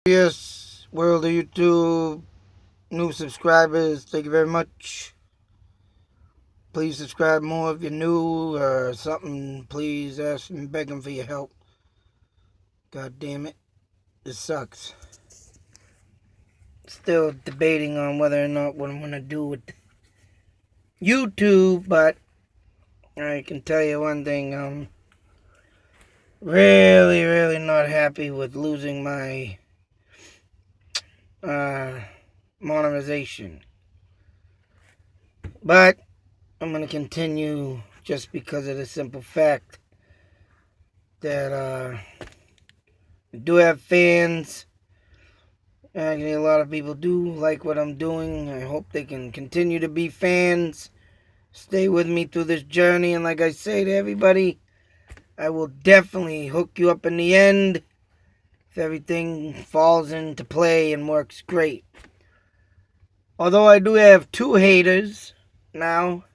Yes, world of YouTube, new subscribers, thank you very much. Please subscribe more if you're new or something. Please ask and beg them for your help. God damn it, this sucks. Still debating on whether or not what I'm gonna do with YouTube, but I can tell you one thing. I'm really not happy with losing my uh, monetization. But I'm gonna continue just because of the simple fact that I do have fans. Actually, a lot of people do like what I'm doing. I hope they can continue to be fans. Stay with me through this journey. And like I say to everybody, I will definitely hook you up in the end if everything falls into play and works great. Although I do have two haters now.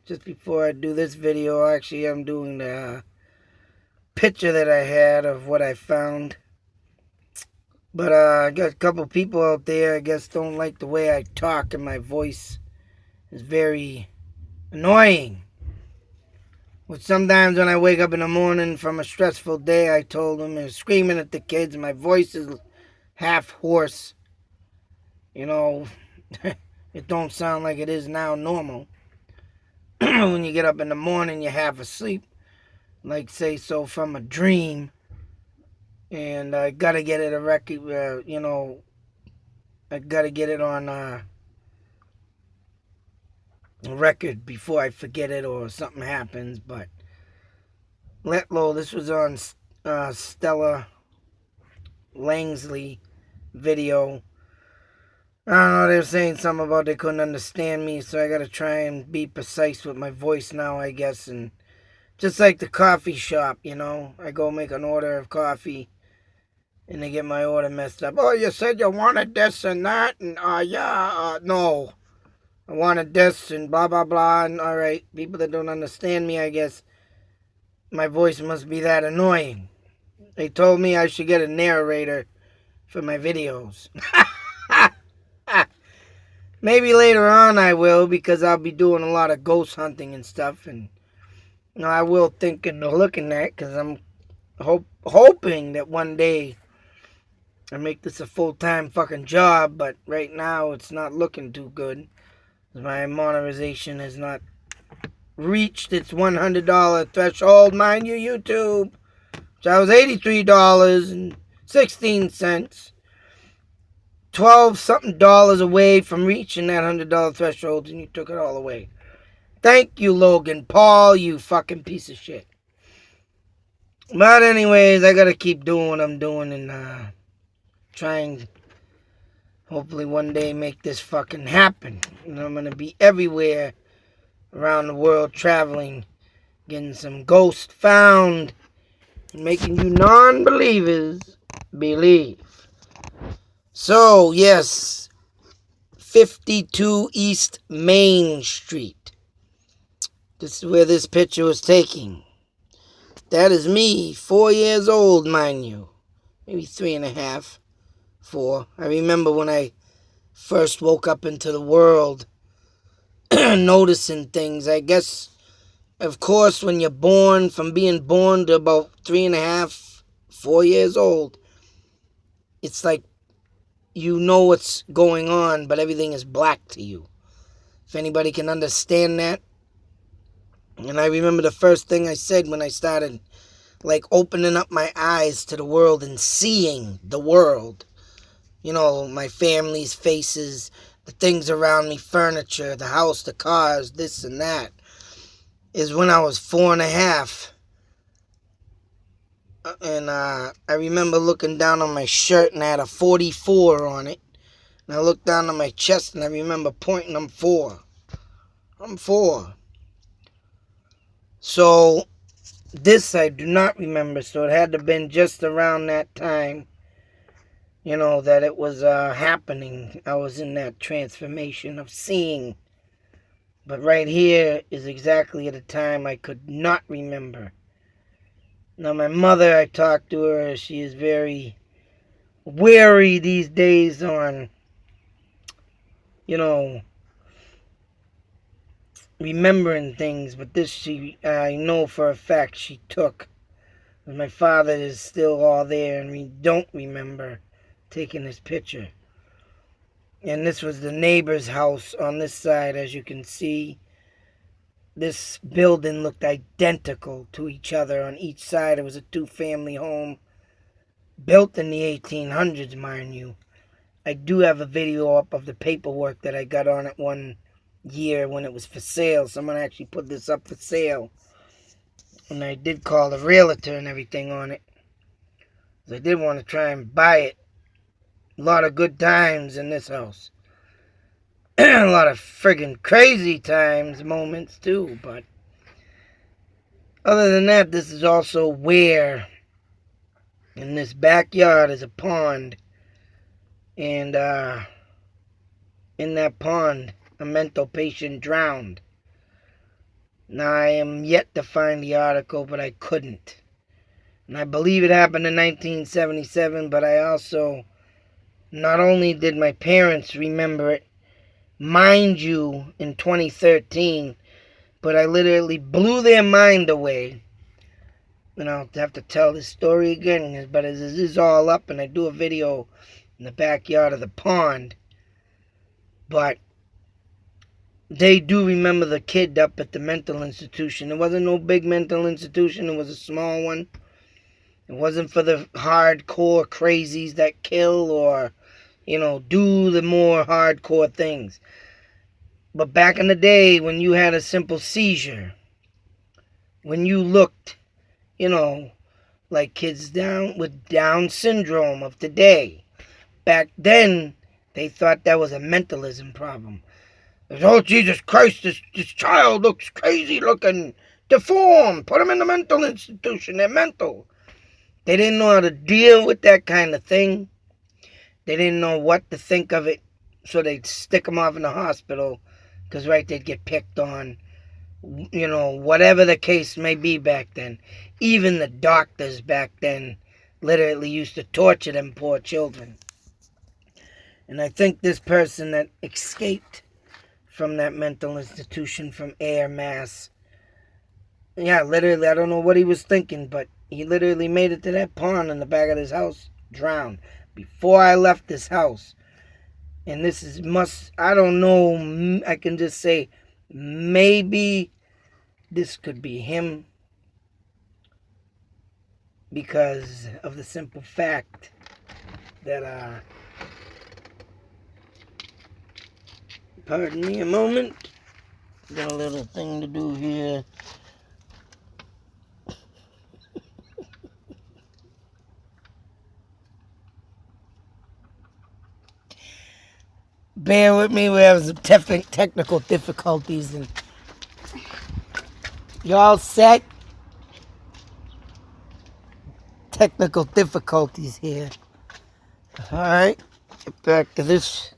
Just before I do this video, actually, I'm doing the picture that I had of what I found. But I got a couple people out there, I guess, don't like the way I talk, and my voice is very annoying. Which sometimes when I wake up in the morning from a stressful day, I told them, and screaming at the kids, and my voice is half hoarse. You know, it don't sound like it is now normal. When you get up in the morning, you're half asleep, like say so from a dream. And I gotta get it a record, I gotta get it on a record before I forget it or something happens. But Letlow, this was on Stella Langsley video. I don't know, they were saying something about they couldn't understand me, so I gotta try and be precise with my voice now, I guess. And just like the coffee shop, I go make an order of coffee and they get my order messed up. Oh, you said you wanted this and that, and no. I wanted this and blah blah blah, and alright, people that don't understand me, I guess my voice must be that annoying. They told me I should get a narrator for my videos. Maybe later on I will, because I'll be doing a lot of ghost hunting and stuff, and I will think of looking at, because I'm hoping that one day I make this a full-time fucking job. But right now it's not looking too good. My monetization has not reached its $100 threshold, mind you, YouTube. So I was $83.16, 12 something dollars away from reaching that $100 threshold, and you took it all away. Thank you, Logan Paul, you fucking piece of shit. But anyways, I gotta keep doing what I'm doing and trying, hopefully one day, make this fucking happen. And I'm gonna be everywhere around the world traveling, getting some ghosts found, making you non-believers believe. So, yes, 52 East Main Street. This is where this picture was taken. That is me, 4 years old, mind you. Maybe 3.5, 4. I remember when I first woke up into the world, noticing things. I guess, of course, when you're born, from being born to about 3.5, 4 years old, it's like you know what's going on, but everything is black to you. If anybody can understand that. And I remember the first thing I said when I started, like, opening up my eyes to the world and seeing the world. My family's faces, the things around me, furniture, the house, the cars, this and that, is when I was 4.5. And I remember looking down on my shirt and I had a 44 on it. And I looked down on my chest and I remember pointing, I'm 4. I'm 4. So, this I do not remember. So it had to have been just around that time, that it was happening. I was in that transformation of seeing. But right here is exactly at a time I could not remember. Now, my mother, I talked to her. She is very wary these days on, you know, remembering things. But this, I know for a fact she took. My father is still all there, and we don't remember taking his picture. And this was the neighbor's house on this side, as you can see. This building looked identical to each other on each side. It was a two-family home, built in the 1800s, mind you. I do have a video up of the paperwork that I got on it one year when it was for sale. Someone actually put this up for sale. And I did call the realtor and everything on it. I did want to try and buy it. A lot of good times in this house. A lot of friggin' crazy moments too. But other than that, this is also where in this backyard is a pond. And in that pond, a mental patient drowned. Now, I am yet to find the article, but I couldn't. And I believe it happened in 1977, but I also, not only did my parents remember it, mind you, in 2013, but I literally blew their mind away. And I'll have to tell this story again, but it is all up, and I do a video in the backyard of the pond. But they do remember the kid up at the mental institution. It wasn't no big mental institution. It was a small one. It wasn't for the hardcore crazies that kill or, do the more hardcore things. But back in the day when you had a simple seizure, when you looked, like kids with Down syndrome of today, back then they thought that was a mentalism problem. Oh, Jesus Christ, this child looks crazy looking, deformed. Put him in the mental institution. They're mental. They didn't know how to deal with that kind of thing. They didn't know what to think of it. So they'd stick them off in the hospital because, right, they'd get picked on. Whatever the case may be back then. Even the doctors back then literally used to torture them poor children. And I think this person that escaped from that mental institution from Air Mass. Yeah, literally, I don't know what he was thinking, but he literally made it to that pond in the back of his house, drowned, before I left this house. And this I don't know, I can just say, maybe this could be him, because of the simple fact that, pardon me a moment. Got a little thing to do here. Bear with me. We have some technical difficulties. And you all set? Technical difficulties here. Alright. Get back to this.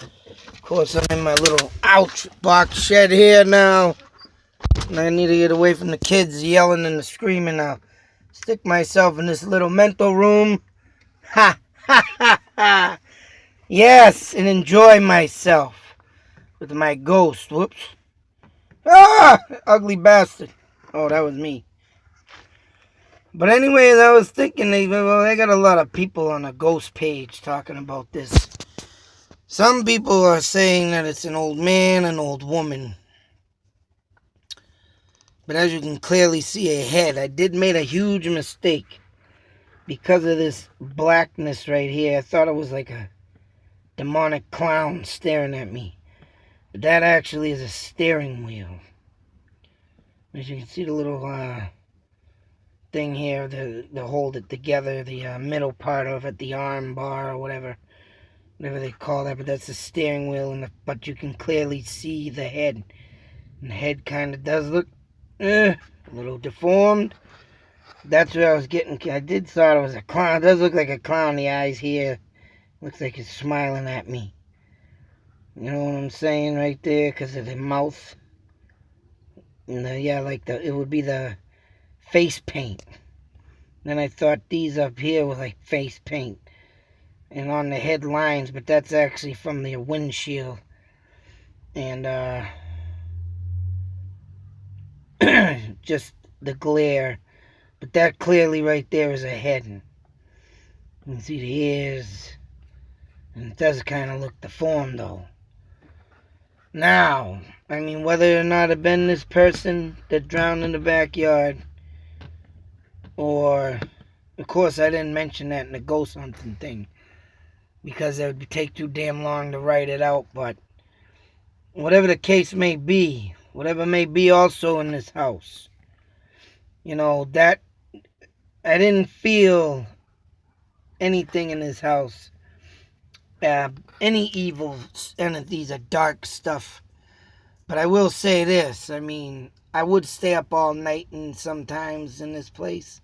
Of course, I'm in my little ouch box shed here now. And I need to get away from the kids yelling and screaming now. Stick myself in this little mental room. Ha! Ha! Ha! Ha! Yes, and enjoy myself with my ghost. Whoops. Ah! Ugly bastard. Oh, that was me. But anyways, I was thinking, they got a lot of people on a ghost page talking about this. Some people are saying that it's an old man, an old woman. But as you can clearly see a head, I did make a huge mistake. Because of this blackness right here, I thought it was like a demonic clown staring at me. But that actually is a steering wheel. As you can see the little thing here to hold it together, the middle part of it, the arm bar or whatever they call that, but that's the steering wheel, but you can clearly see the head. And the head kind of does look a little deformed. That's where I was getting. I did thought it was a clown. It does look like a clown. The eyes here looks like it's smiling at me. You know what I'm saying right there, because of the mouth. And it would be the face paint. Then I thought these up here were like face paint and on the headlines, but that's actually from the windshield. And just the glare. But that clearly right there is a head. You can see the ears. And it does kind of look deformed though. Now, I mean, whether or not it been this person that drowned in the backyard, or, of course, I didn't mention that in the ghost hunting thing, because it would take too damn long to write it out, but whatever the case may be, whatever may be also in this house, that I didn't feel anything in this house, any evil entities or dark stuff. But I will say this, I mean, I would stay up all night and sometimes in this place.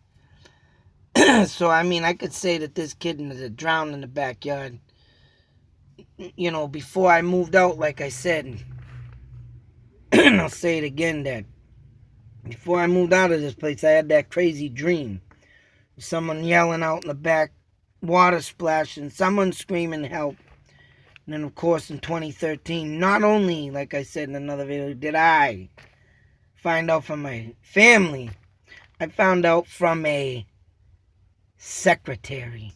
So, I mean, I could say that this kid that drowned in the backyard, before I moved out, like I said, and I'll say it again, that before I moved out of this place, I had that crazy dream. Someone yelling out in the back, water splashing, someone screaming help. And then, of course, in 2013, not only, like I said in another video, did I find out from my family, I found out from a secretary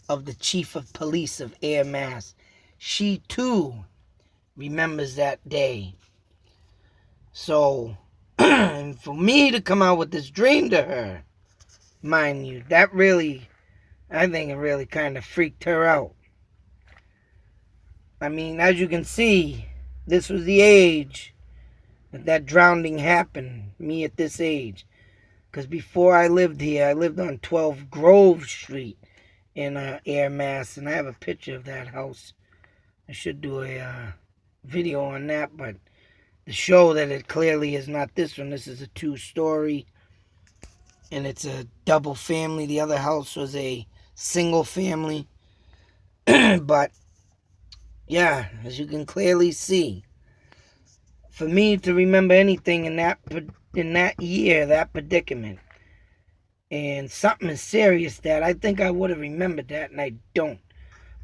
of the chief of police of Air Mass. She, too, remembers that day. So, and for me to come out with this dream to her, mind you, that really, I think it really kind of freaked her out. I mean, as you can see, this was the age that drowning happened, me at this age. Because before I lived here, I lived on 12 Grove Street in Air Mass, and I have a picture of that house. I should do a video on that, but to show that it clearly is not this one. This is a 2-story, and it's a double family. The other house was a single family. But yeah, as you can clearly see, for me to remember anything in that year, that predicament, and something as serious that I think I would have remembered that, and I don't.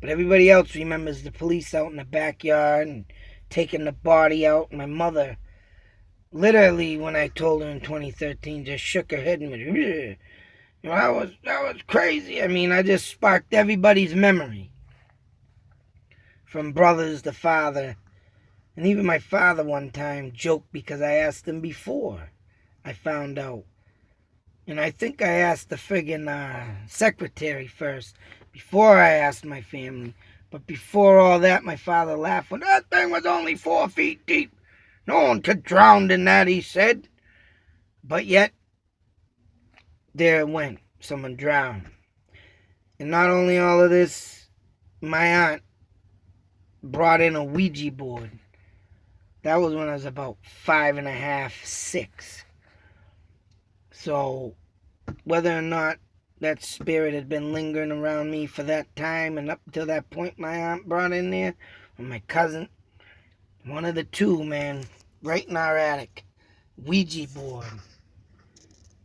But everybody else remembers the police out in the backyard and taking the body out. My mother, literally, when I told her in 2013, just shook her head and went, that was crazy. I mean, I just sparked everybody's memory. From brothers to father. And even my father one time joked because I asked him before I found out. And I think I asked the friggin' secretary first, before I asked my family. But before all that, my father laughed when that thing was only 4 feet deep. No one could drown in that, he said. But yet, there it went. Someone drowned. And not only all of this, my aunt brought in a Ouija board. That was when I was about 5.5, 6. So, whether or not that spirit had been lingering around me for that time, and up until that point my aunt brought in there, or my cousin, one of the two, man, right in our attic, Ouija board.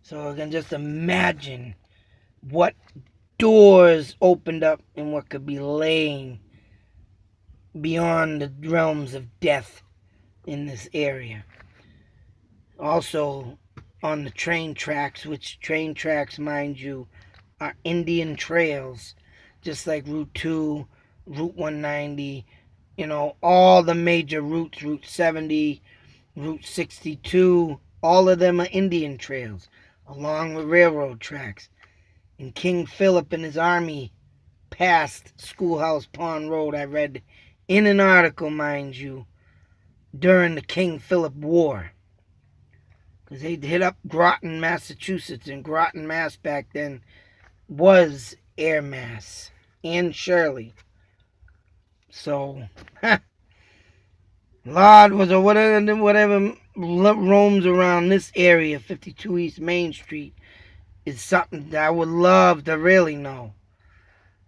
So I can just imagine what doors opened up and what could be laying beyond the realms of death in this area. Also, on the train tracks, which train tracks, mind you, are Indian trails, just like Route 2, Route 190, all the major routes, Route 70, Route 62, all of them are Indian trails, along with railroad tracks. And King Philip and his army passed Schoolhouse Pond Road, I read in an article, mind you, during the King Philip War. Because they hit up Groton, Massachusetts, and Groton, Mass back then was Air Mass and Shirley. So, Lord was a whatever roams around this area, 52 East Main Street, is something that I would love to really know.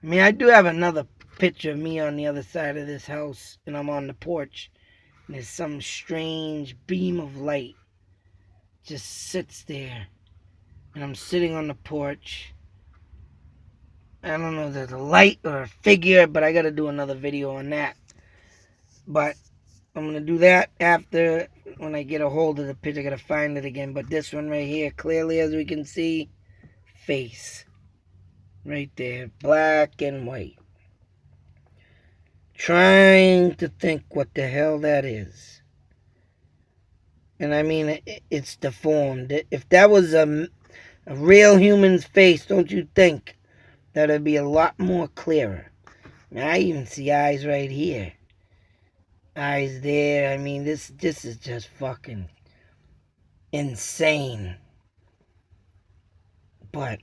I mean, I do have another picture of me on the other side of this house, and I'm on the porch, and there's some strange beam of light just sits there, and I'm sitting on the porch, I don't know if there's a light or a figure, but I gotta do another video on that. But I'm gonna do that after, when I get a hold of the picture. I gotta find it again. But this one right here, clearly as we can see, face. Right there, black and white. Trying to think what the hell that is. And I mean, it's deformed. If that was a real human's face, don't you think that would be a lot more clearer? I even see eyes right here. Eyes there. I mean, this is just fucking insane. But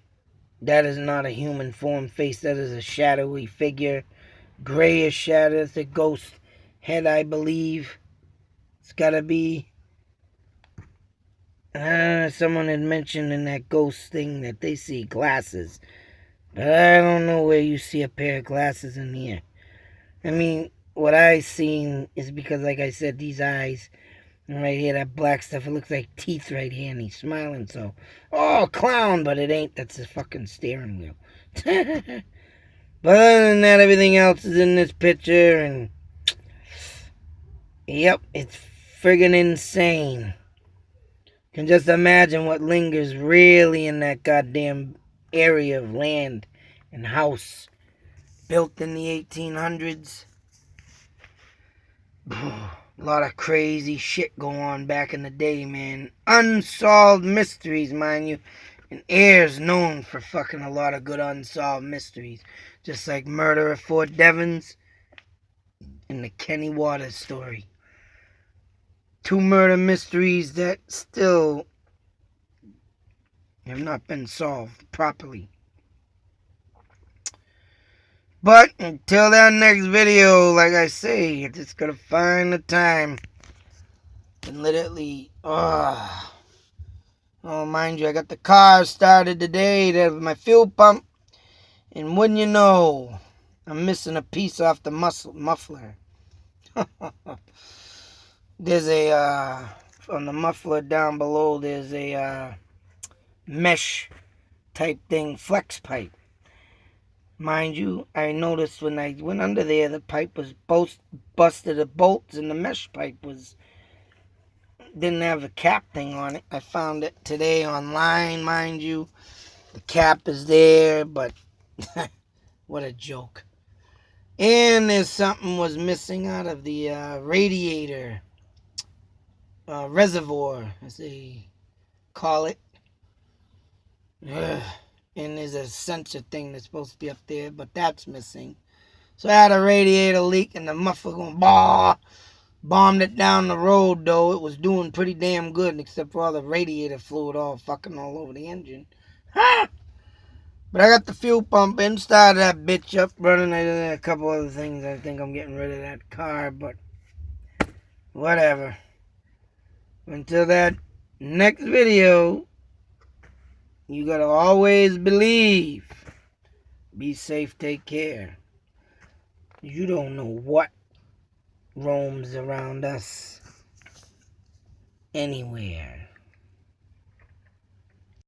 that is not a human form face. That is a shadowy figure. Grayish shadow. It's a ghost head, I believe. It's gotta be. Someone had mentioned in that ghost thing that they see glasses. But I don't know where you see a pair of glasses in here. I mean, what I seen is because, like I said, these eyes, and right here, that black stuff, it looks like teeth right here, and he's smiling, so, oh, clown, but it ain't. That's his fucking steering wheel. But other than that, everything else is in this picture, and, yep, it's friggin' insane. Can just imagine what lingers really in that goddamn area of land and house built in the 1800s. A lot of crazy shit going on back in the day, man. Unsolved mysteries, mind you. And Air's known for fucking a lot of good unsolved mysteries. Just like Murder at Fort Devens and the Kenny Waters story. 2 murder mysteries that still have not been solved properly. But until that next video, like I say, you're just gonna find the time and literally, oh, mind you, I got the car started today. There's my fuel pump, and wouldn't you know, I'm missing a piece off the muffler. There's a, on the muffler down below, there's a mesh type thing, flex pipe. Mind you, I noticed when I went under there, the pipe was busted at bolts, and the mesh pipe didn't have a cap thing on it. I found it today online, mind you. The cap is there, but what a joke. And there's something was missing out of the radiator reservoir, as they call it. Ugh. And there's a sensor thing that's supposed to be up there, but that's missing. So I had a radiator leak, and the muffler going bombed it down the road, though. It was doing pretty damn good, except for all the radiator fluid all fucking all over the engine. Ha! But I got the fuel pump in, started that bitch up running. I did a couple other things. I think I'm getting rid of that car, but whatever. Until that next video, you gotta always believe. Be safe, take care. You don't know what roams around us anywhere.